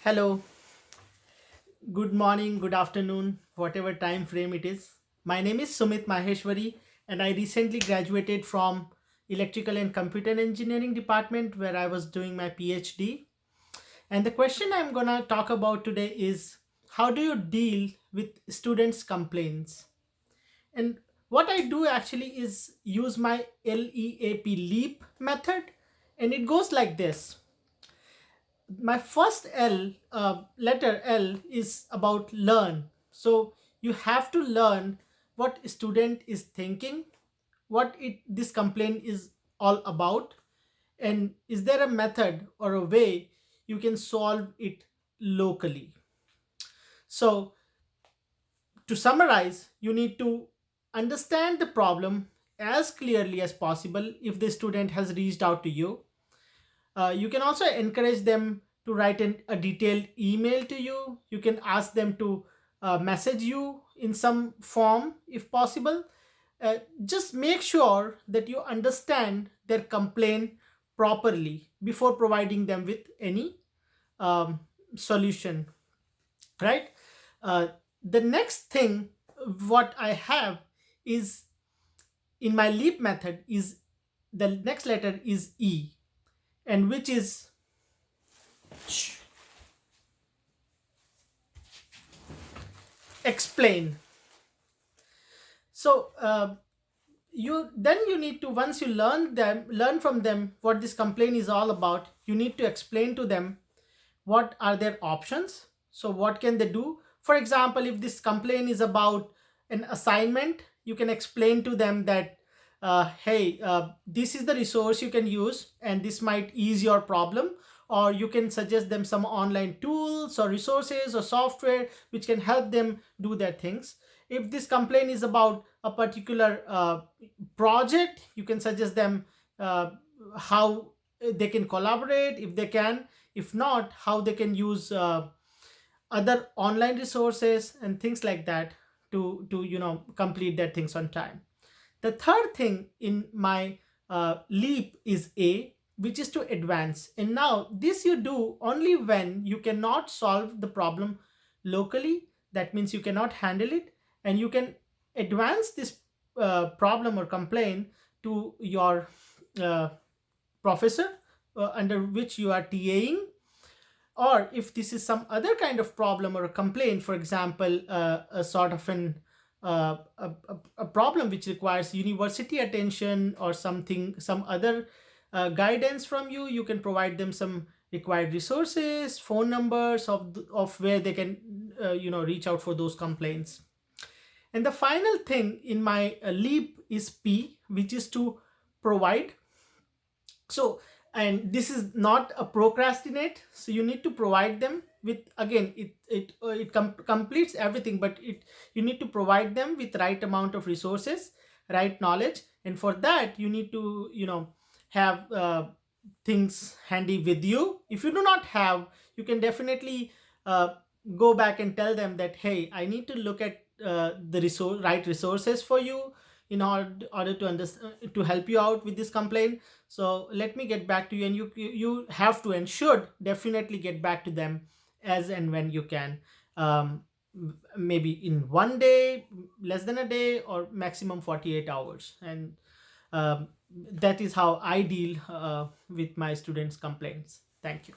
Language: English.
Hello, good morning, good afternoon, whatever time frame it is. My name is Sumit Maheshwari, and I recently graduated from Electrical and Computer Engineering department where I was doing my PhD. And the question I'm gonna talk about today is how do you deal with students' complaints? And what I do actually is use my LEAP method, and it goes like this. My first letter L is about learn. So you have to learn what student is thinking, what this complaint is all about, and is there a method or a way you can solve it locally. So to summarize, you need to understand the problem as clearly as possible if the student has reached out to you. You can also encourage them to write a detailed email to you. You can ask them to message you in some form if possible. Just make sure that you understand their complaint properly before providing them with any um, solution, right? Uh, the next thing what I have is in my leap method is the next letter is E, and which is explain. So you need to, once you learn from them what this complaint is all about, you need to explain to them what are their options. So what can they do? For example, if this complaint is about an assignment, you can explain to them that hey, this is the resource you can use and this might ease your problem, or you can suggest them some online tools or resources or software which can help them do their things. If this complaint is about a particular project, you can suggest them how they can collaborate if they can. If not, how they can use other online resources and things like that to complete their things on time. The third thing in my leap is A, which is to advance. And now this you do only when you cannot solve the problem locally. That means you cannot handle it, and you can advance this problem or complaint to your uh, professor under which you are TAing. Or if this is some other kind of problem or a complaint, for example, a sort of a problem which requires university attention or something, some other guidance from you, you can provide them some required resources, phone numbers of where they can reach out for those complaints. And the final thing in my leap is P, which is to provide. So, and this is not a procrastinate, so you need to provide them with, again, completes everything, but it you need to provide them with right amount of resources, right knowledge. And for that you need to have things handy with you. If you do not have, you can definitely uh, go back and tell them that, hey, I need to look at the right resources for you in order to understand, to help you out with this complaint. So let me get back to you, and you have to and should definitely get back to them as and when you can. um, Maybe in one day, less than a day, or maximum 48 hours. And that is how I deal with my students complaints. Thank you.